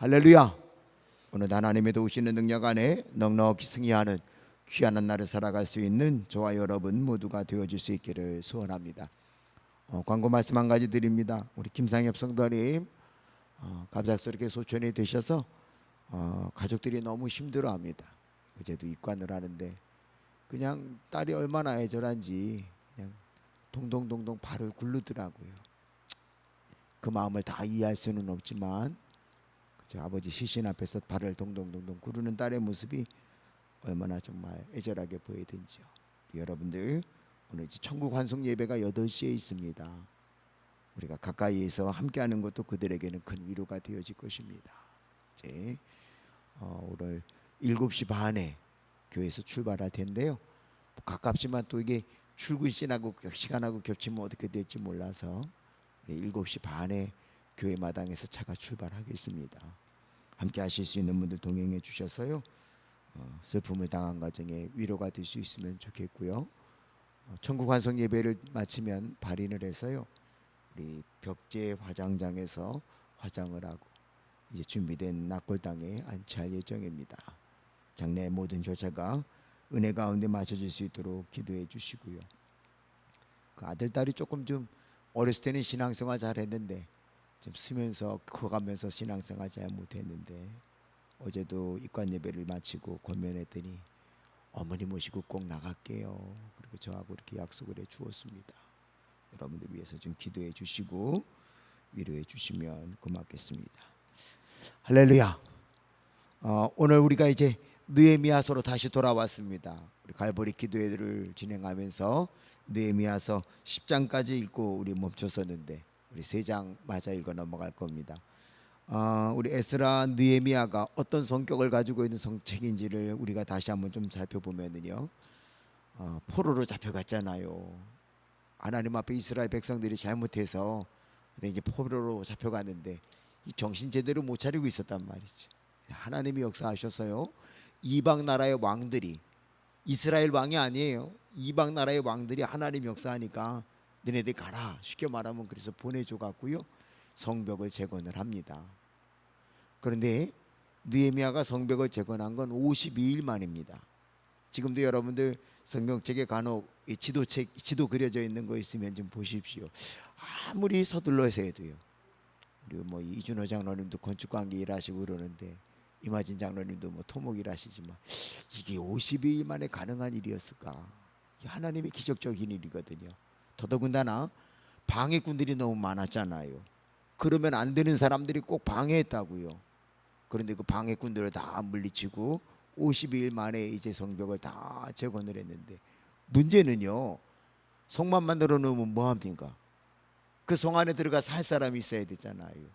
할렐루야. 오늘 하나님의 도우시는 능력 안에 넉넉히 승리하는 귀한 한 날을 살아갈 수 있는 저와 여러분 모두가 되어줄 수 있기를 소원합니다. 광고 말씀 한 가지 드립니다. 우리 김상엽 성도님 갑작스럽게 소천이 되셔서 가족들이 너무 힘들어합니다. 어제도 입관을 하는데 그냥 딸이 얼마나 애절한지 그냥 동동동동 발을 굴르더라고요. 그 마음을 다 이해할 수는 없지만 아버지 시신 앞에서 발을 동동동동 구르는 딸의 모습이 얼마나 정말 애절하게 보이든지요. 여러분들 오늘 이제 천국 환송 예배가 8시에 있습니다. 우리가 가까이에서 함께하는 것도 그들에게는 큰 위로가 되어질 것입니다. 이제 오늘 7시 반에 교회에서 출발할 텐데요. 가깝지만 또 이게 출근 시간하고 겹치면 어떻게 될지 몰라서 7시 반에 교회 마당에서 차가 출발하겠습니다. 함께 하실 수 있는 분들 동행해 주셔서요. 슬픔을 당한 가정에 위로가 될 수 있으면 좋겠고요. 천국 환송 예배를 마치면 발인을 해서요. 우리 벽제 화장장에서 화장을 하고 이제 준비된 낙골당에 안치할 예정입니다. 장례의 모든 조차가 은혜 가운데 맞춰질 수 있도록 기도해 주시고요. 그 아들 딸이 조금 좀 어렸을 때는 신앙생활 잘했는데 좀 쓰면서 커가면서 신앙생활 잘 못했는데 어제도 입관 예배를 마치고 권면했더니 어머니 모시고 꼭 나갈게요. 그리고 저하고 이렇게 약속을 해 주었습니다. 여러분들 위해서 좀 기도해 주시고 위로해 주시면 고맙겠습니다. 할렐루야. 오늘 우리가 이제 느헤미야서로 다시 돌아왔습니다. 우리 갈보리 기도회를 진행하면서 느헤미야서 10장까지 읽고 우리 멈췄었는데 우리 3장 마저 읽어 넘어갈 겁니다. 우리 에스라 느헤미야가 어떤 성격을 가지고 있는 성책인지를 우리가 다시 한번 좀 살펴보면은요, 포로로 잡혀갔잖아요. 하나님 앞에 이스라엘 백성들이 잘못해서 이제 포로로 잡혀갔는데 이 정신 제대로 못 차리고 있었단 말이죠. 하나님이 역사하셔서요, 이방 나라의 왕들이, 이스라엘 왕이 아니에요, 이방 나라의 왕들이 하나님 역사하니까 너네들 가라, 쉽게 말하면 그래서 보내줘 갖고요 성벽을 재건을 합니다. 그런데 느헤미야가 성벽을 재건한 건 52일 만입니다. 지금도 여러분들 성경책에 간혹 지도 그려져 있는 거 있으면 좀 보십시오. 아무리 서둘러서 해도요. 우리 뭐 이준호 장로님도 건축관계 일하시고 그러는데 이마진 장로님도 뭐 토목 일하시지만 이게 52일 만에 가능한 일이었을까? 하나님의 기적적인 일이거든요. 더더군다나 방해꾼들이 너무 많았잖아요. 그러면 안 되는 사람들이 꼭 방해했다고요. 그런데 그 방해꾼들을 다 물리치고 52일 만에 이제 성벽을 다 재건을 했는데 문제는요, 성만 만들어 놓으면 뭐합니까? 그 성 안에 들어가 살 사람이 있어야 되잖아요.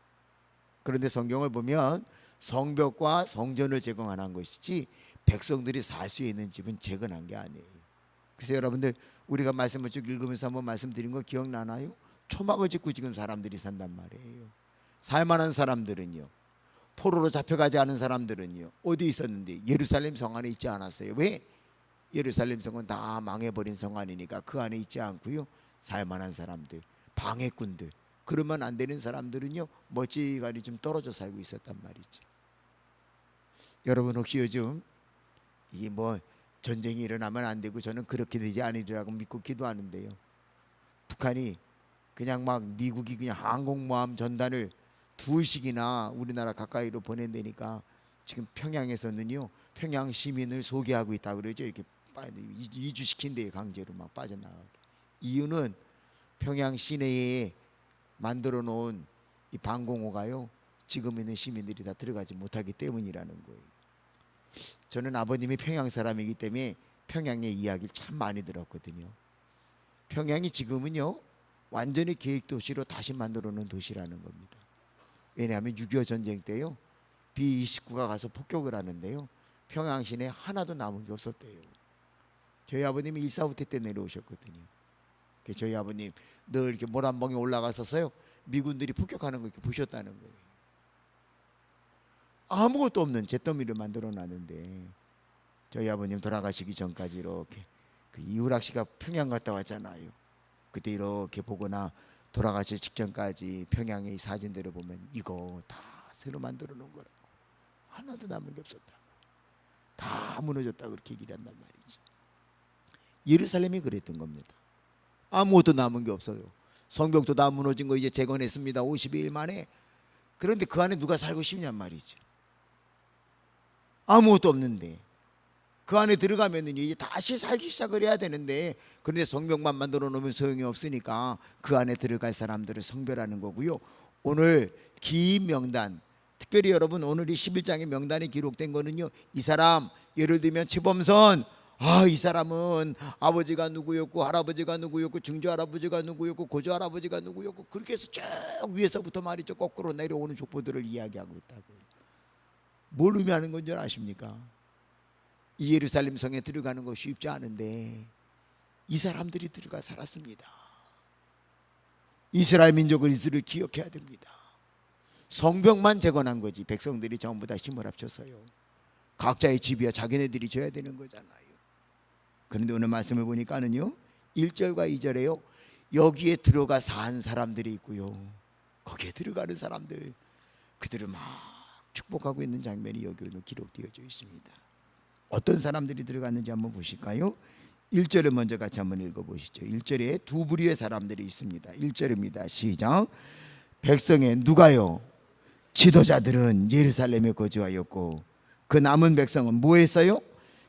그런데 성경을 보면 성벽과 성전을 재건한 것이지 백성들이 살 수 있는 집은 재건한 게 아니에요. 그래서 여러분들 우리가 말씀을 쭉 읽으면서 한번 말씀드린 거 기억나나요? 초막을 짓고 지금 사람들이 산단 말이에요. 살만한 사람들은요, 포로로 잡혀가지 않은 사람들은요 어디 있었는데? 예루살렘 성 안에 있지 않았어요. 왜? 예루살렘 성은 다 망해버린 성 안이니까 그 안에 있지 않고요, 살만한 사람들, 방해꾼들, 그러면 안 되는 사람들은요 멀찌감치 좀 떨어져 살고 있었단 말이죠. 여러분 혹시 요즘 이게 뭐 전쟁이 일어나면 안 되고 저는 그렇게 되지 않으리라고 믿고 기도하는데요, 북한이 그냥 막 미국이 그냥 항공모함 전단을 2씩이나 우리나라 가까이로 보낸다니까 지금 평양에서는요 평양 시민을 소개하고 있다 그러죠. 이렇게 이주시킨대요, 강제로 막 빠져나가게. 이유는 평양 시내에 만들어 놓은 이 방공호가요 지금 있는 시민들이 다 들어가지 못하기 때문이라는 거예요. 저는 아버님이 평양 사람이기 때문에 평양의 이야기를 참 많이 들었거든요. 평양이 지금은요 완전히 계획도시로 다시 만들어 놓은 도시라는 겁니다. 왜냐하면 6.25 전쟁 때요 B-29가 가서 폭격을 하는데요 평양 시내 하나도 남은 게 없었대요. 저희 아버님이 일사후퇴 때 내려오셨거든요. 저희 아버님 늘 이렇게 모란봉에 올라가서서요 미군들이 폭격하는 거 이렇게 보셨다는 거예요. 아무것도 없는 잿더미를 만들어 놨는데 저희 아버님 돌아가시기 전까지 이렇게 그 이우락 씨가 평양 갔다 왔잖아요. 그때 이렇게 보거나 돌아가실 직전까지 평양의 사진들을 보면 이거 다 새로 만들어 놓은 거라고. 하나도 남은 게 없었다. 다 무너졌다 그렇게 얘기를 한단 말이지. 예루살렘이 그랬던 겁니다. 아무것도 남은 게 없어요. 성벽도 다 무너진 거 이제 재건했습니다. 52일 만에. 그런데 그 안에 누가 살고 싶냔 말이죠. 아무것도 없는데 그 안에 들어가면 이제 다시 살기 시작을 해야 되는데, 그런데 성벽만 만들어 놓으면 소용이 없으니까 그 안에 들어갈 사람들을 성별하는 거고요. 오늘 긴 명단, 특별히 여러분 오늘 이 11장의 명단에 기록된 거는요, 이 사람 예를 들면 최범선, 이 사람은 아버지가 누구였고 할아버지가 누구였고 증조할아버지가 누구였고 고조할아버지가 누구였고, 그렇게 해서 쭉 위에서부터 말이죠 거꾸로 내려오는 족보들을 이야기하고 있다고요. 뭘 의미하는 건 줄 아십니까? 이 예루살렘 성에 들어가는 거 쉽지 않은데 이 사람들이 들어가 살았습니다. 이스라엘 민족은 이들을 기억해야 됩니다. 성벽만 재건한 거지 백성들이 전부 다 힘을 합쳐서요. 각자의 집이야 자기네들이 져야 되는 거잖아요. 그런데 오늘 말씀을 보니까는요, 1절과 2절에요 여기에 들어가 산 사람들이 있고요, 거기에 들어가는 사람들, 그들을 막 축복하고 있는 장면이 여기 오늘 기록되어져 있습니다. 어떤 사람들이 들어갔는지 한번 보실까요? 1절을 먼저 같이 한번 읽어보시죠. 1절에 두 부류의 사람들이 있습니다. 1절입니다. 시작. 백성의 누가요? 지도자들은 예루살렘에 거주하였고 그 남은 백성은 뭐 했어요?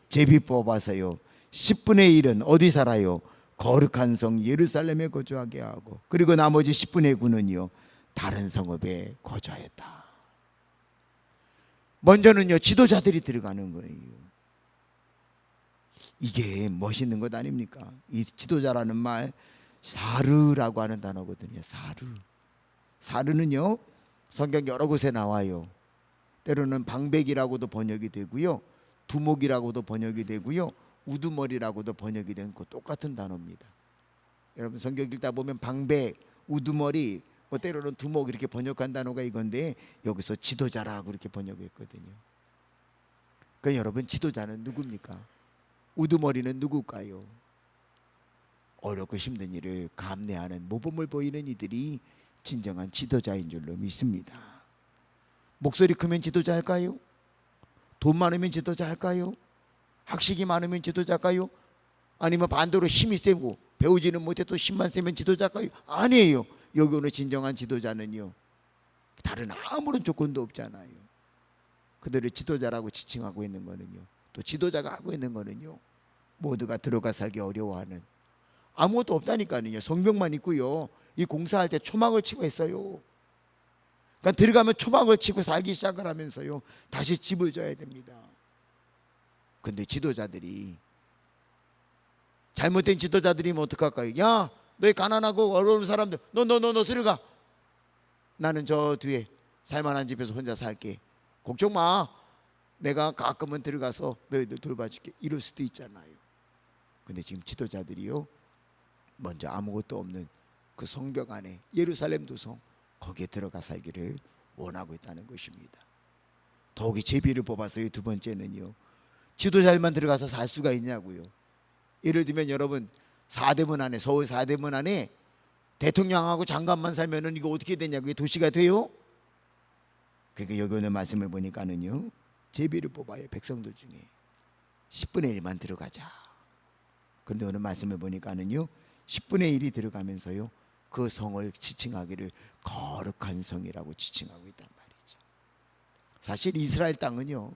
제비 뽑아서요 10분의 1은 어디 살아요? 거룩한 성 예루살렘에 거주하게 하고, 그리고 나머지 10분의 9는요 다른 성읍에 거주하였다. 먼저는요 지도자들이 들어가는 거예요. 이게 멋있는 것 아닙니까? 이 지도자라는 말 사르라고 하는 단어거든요. 사르는요 성경 여러 곳에 나와요. 때로는 방백이라고도 번역이 되고요, 두목이라고도 번역이 되고요, 우두머리라고도 번역이 된 그 똑같은 단어입니다. 여러분 성경 읽다 보면 방백, 우두머리, 때로는 두목 이렇게 번역한 단어가 이건데 여기서 지도자라고 이렇게 번역했거든요. 그러니까 여러분 지도자는 누굽니까? 우두머리는 누굴까요? 어렵고 힘든 일을 감내하는 모범을 보이는 이들이 진정한 지도자인 줄로 믿습니다. 목소리 크면 지도자일까요? 돈 많으면 지도자일까요? 학식이 많으면 지도자일까요? 아니면 반대로 힘이 세고 배우지는 못해도 힘만 세면 지도자일까요? 아니에요. 여기 오늘 진정한 지도자는요 다른 아무런 조건도 없잖아요. 그들을 지도자라고 지칭하고 있는 거는요, 또 지도자가 하고 있는 거는요, 모두가 들어가 살기 어려워하는, 아무것도 없다니까요. 성벽만 있고요, 이 공사할 때 초막을 치고 했어요. 그러니까 들어가면 초막을 치고 살기 시작을 하면서요 다시 집을 져야 됩니다. 근데 지도자들이, 잘못된 지도자들이 뭐 어떡할까요? 야, 너희 가난하고 어려운 사람들 너 들어가, 나는 저 뒤에 살만한 집에서 혼자 살게, 걱정 마, 내가 가끔은 들어가서 너희들 돌봐줄게, 이럴 수도 있잖아요. 근데 지금 지도자들이요 먼저 아무것도 없는 그 성벽 안에 예루살렘 도성, 거기에 들어가 살기를 원하고 있다는 것입니다. 더욱이 제비를 뽑아서요 두 번째는요, 지도자들만 들어가서 살 수가 있냐고요. 예를 들면 여러분 사대문 안에, 서울 사대문 안에 대통령하고 장관만 살면은 이거 어떻게 되냐고요? 도시가 돼요? 그러니까 여기 오늘 말씀을 보니까는요 제비를 뽑아요. 백성들 중에 10분의 1만 들어가자. 그런데 오늘 말씀을 보니까는요 10분의 1이 들어가면서요 그 성을 지칭하기를 거룩한 성이라고 지칭하고 있단 말이죠. 사실 이스라엘 땅은요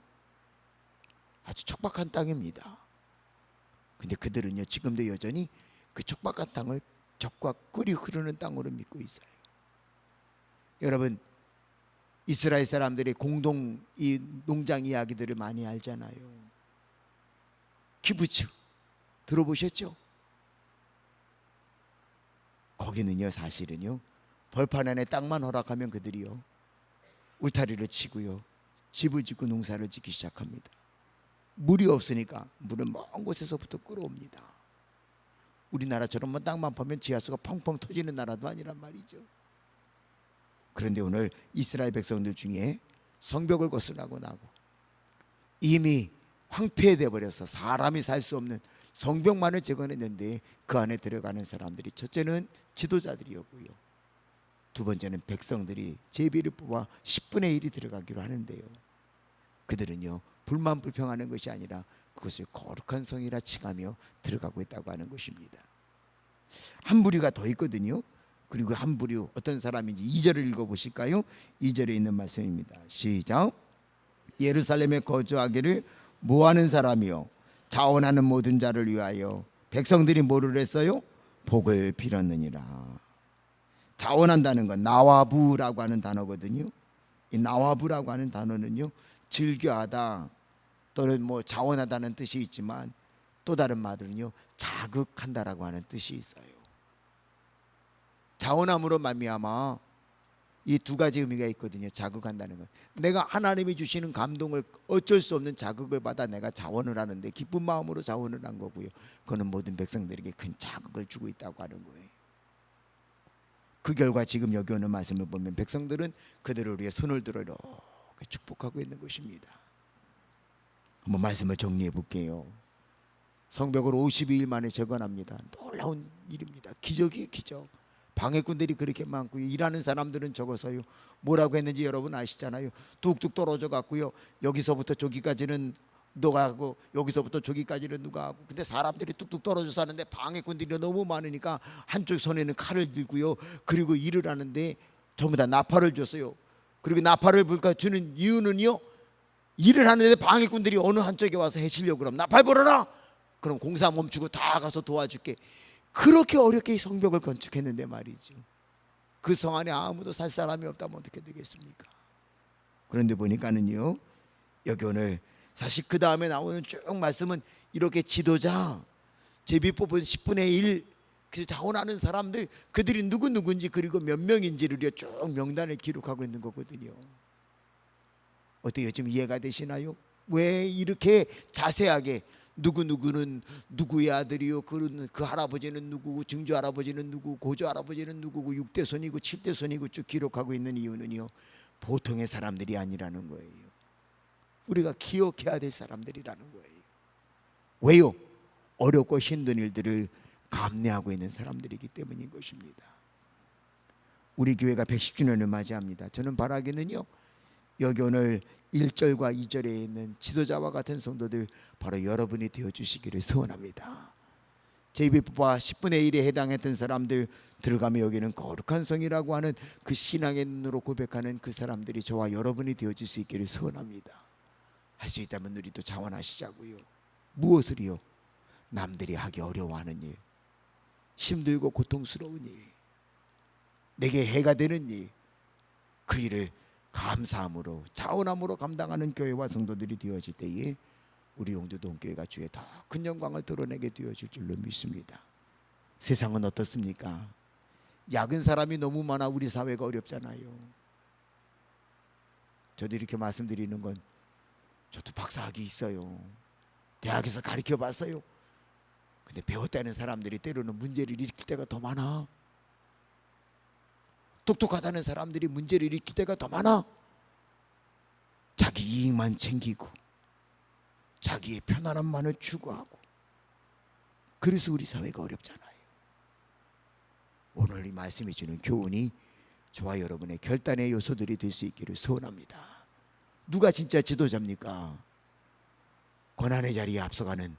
아주 척박한 땅입니다. 근데 그들은요 지금도 여전히 그 척박한 땅을 젖과 꿀이 흐르는 땅으로 믿고 있어요. 여러분 이스라엘 사람들이 공동 이 농장 이야기들을 많이 알잖아요. 키부츠 들어보셨죠? 거기는요 사실은요 벌판 안에 땅만 허락하면 그들이요 울타리를 치고요 집을 짓고 농사를 짓기 시작합니다. 물이 없으니까 물은 먼 곳에서부터 끌어옵니다. 우리나라처럼 뭐 땅만 파면 지하수가 펑펑 터지는 나라도 아니란 말이죠. 그런데 오늘 이스라엘 백성들 중에 성벽을 거슬라고 나고 이미 황폐되어 버려서 사람이 살 수 없는 성벽만을 재건했는데 그 안에 들어가는 사람들이 첫째는 지도자들이었고요, 두 번째는 백성들이 제비를 뽑아 10분의 1이 들어가기로 하는데요, 그들은요 불만 불평하는 것이 아니라 그것을 거룩한 성이라 칭하며 들어가고 있다고 하는 것입니다. 한 부류가 더 있거든요. 그리고 한 부류 어떤 사람인지 2절을 읽어보실까요? 2절에 있는 말씀입니다. 시작. 예루살렘에 거주하기를 모하는 사람이요 자원하는 모든 자를 위하여 백성들이 뭐를 했어요? 복을 빌었느니라. 자원한다는 건 나와부라고 하는 단어거든요. 이 나와부라고 하는 단어는요 즐겨하다 또는 뭐 자원하다는 뜻이 있지만 또 다른 말은요 자극한다라고 하는 뜻이 있어요. 자원함으로 말미암아 이 두 가지 의미가 있거든요. 자극한다는 것, 내가 하나님이 주시는 감동을 어쩔 수 없는 자극을 받아 내가 자원을 하는데 기쁜 마음으로 자원을 한 거고요, 그는 모든 백성들에게 큰 자극을 주고 있다고 하는 거예요. 그 결과 지금 여기 오는 말씀을 보면 백성들은 그들을 위해 손을 들어 이렇게 축복하고 있는 것입니다. 한번 말씀을 정리해 볼게요. 성벽을 52일 만에 재건합니다. 놀라운 일입니다. 기적이에요, 기적. 방해꾼들이 그렇게 많고요, 일하는 사람들은 적어서요 뭐라고 했는지 여러분 아시잖아요. 뚝뚝 떨어져 갔고요, 여기서부터 저기까지는 너가 하고 여기서부터 저기까지는 누가 하고, 근데 사람들이 뚝뚝 떨어져 사는데 방해꾼들이 너무 많으니까 한쪽 손에는 칼을 들고요, 그리고 일을 하는데 전부 다 나팔을 줬어요. 그리고 나팔을 주는 이유는요, 일을 하는데 방해꾼들이 어느 한쪽에 와서 해치려고 그럼 나팔 불어라, 그럼 공사 멈추고 다 가서 도와줄게. 그렇게 어렵게 이 성벽을 건축했는데 말이죠, 그 성 안에 아무도 살 사람이 없다면 어떻게 되겠습니까? 그런데 보니까는요 여기 오늘 사실 그 다음에 나오는 쭉 말씀은 이렇게 지도자, 제비 뽑은 10분의 1 그 자원하는 사람들, 그들이 누군지 그리고 몇 명인지를 쭉 명단을 기록하고 있는 거거든요. 어때요? 좀 이해가 되시나요? 왜 이렇게 자세하게 누구는 누구의 아들이요, 그 할아버지는 누구고, 증조 할아버지는 누구고, 고조 할아버지는 누구고, 6대 손이고 7대 손이고 쭉 기록하고 있는 이유는요 보통의 사람들이 아니라는 거예요. 우리가 기억해야 될 사람들이라는 거예요. 왜요? 어렵고 힘든 일들을 감내하고 있는 사람들이기 때문인 것입니다. 우리 교회가 110주년을 맞이합니다. 저는 바라기는요 여기 오늘 1절과 2절에 있는 지도자와 같은 성도들 바로 여러분이 되어주시기를 소원합니다. 제비뽑아 10분의 1에 해당했던 사람들 들어가면 여기는 거룩한 성이라고 하는 그 신앙의 눈으로 고백하는 그 사람들이 저와 여러분이 되어줄 수 있기를 소원합니다. 할 수 있다면 우리도 자원하시자고요. 무엇을요? 남들이 하기 어려워하는 일, 힘들고 고통스러운 일, 내게 해가 되는 일, 그 일을 감사함으로 자원함으로 감당하는 교회와 성도들이 되어질 때에 우리 용두동교회가 주의 더 큰 영광을 드러내게 되어질 줄로 믿습니다. 세상은 어떻습니까? 약은 사람이 너무 많아 우리 사회가 어렵잖아요. 저도 이렇게 말씀드리는 건 저도 박사학위 있어요. 대학에서 가르쳐 봤어요. 근데 배웠다는 사람들이 때로는 문제를 일으킬 때가 더 많아. 똑똑하다는 사람들이 문제를 일으킬 때가 더 많아. 자기 이익만 챙기고 자기의 편안함만을 추구하고, 그래서 우리 사회가 어렵잖아요. 오늘 이 말씀이 주는 교훈이 저와 여러분의 결단의 요소들이 될 수 있기를 소원합니다. 누가 진짜 지도자입니까? 고난의 자리에 앞서가는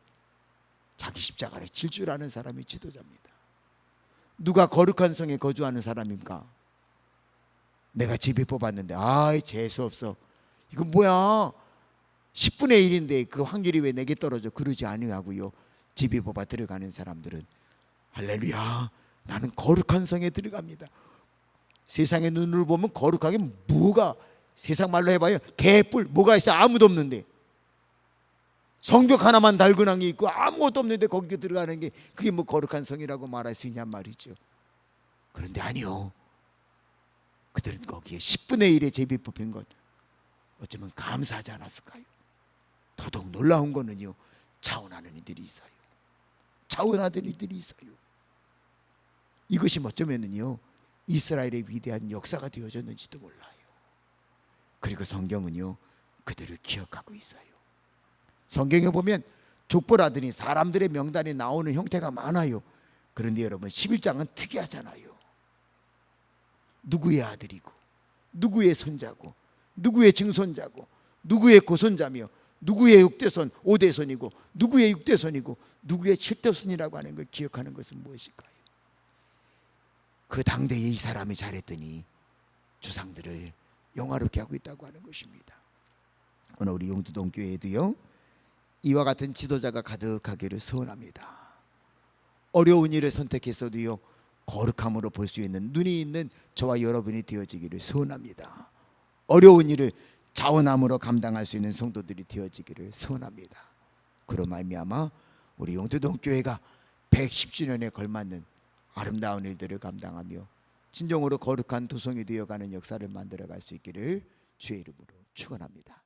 자기 십자가를 질 줄 아는 사람이 지도자입니다. 누가 거룩한 성에 거주하는 사람입니까? 내가 제비 뽑았는데 아이 재수없어, 이건 뭐야, 10분의 1인데 그 확률이 왜 내게 떨어져, 그러지 아니하고요, 제비 뽑아 들어가는 사람들은 할렐루야, 나는 거룩한 성에 들어갑니다. 세상의 눈으로 보면 거룩하게 뭐가, 세상 말로 해봐요, 개뿔 뭐가 있어, 아무도 없는데, 성벽 하나만 달근한 게 있고 아무것도 없는데 거기 들어가는 게 그게 뭐 거룩한 성이라고 말할 수 있냔 말이죠. 그런데 아니요, 그들은 거기에 10분의 1의 제비 뽑힌 것 어쩌면 감사하지 않았을까요? 더더욱 놀라운 거는요, 자원하는 이들이 있어요. 자원하는 이들이 있어요. 이것이 어쩌면은요 이스라엘의 위대한 역사가 되어졌는지도 몰라요. 그리고 성경은요 그들을 기억하고 있어요. 성경에 보면 족보라더니 사람들의 명단이 나오는 형태가 많아요. 그런데 여러분 11장은 특이하잖아요. 누구의 아들이고 누구의 손자고 누구의 증손자고 누구의 고손자며 누구의 6대손 5대손이고 누구의 6대손이고 누구의 7대손이라고 하는 걸 기억하는 것은 무엇일까요? 그 당대에 이 사람이 잘했더니 조상들을 영화롭게 하고 있다고 하는 것입니다. 오늘 우리 용두동 교회에도요 이와 같은 지도자가 가득하기를 소원합니다. 어려운 일을 선택했어도요 거룩함으로 볼 수 있는 눈이 있는 저와 여러분이 되어지기를 소원합니다. 어려운 일을 자원함으로 감당할 수 있는 성도들이 되어지기를 소원합니다. 그로 말미암아 우리 용두동 교회가 110주년에 걸맞는 아름다운 일들을 감당하며 진정으로 거룩한 도성이 되어가는 역사를 만들어갈 수 있기를 주의 이름으로 축원합니다.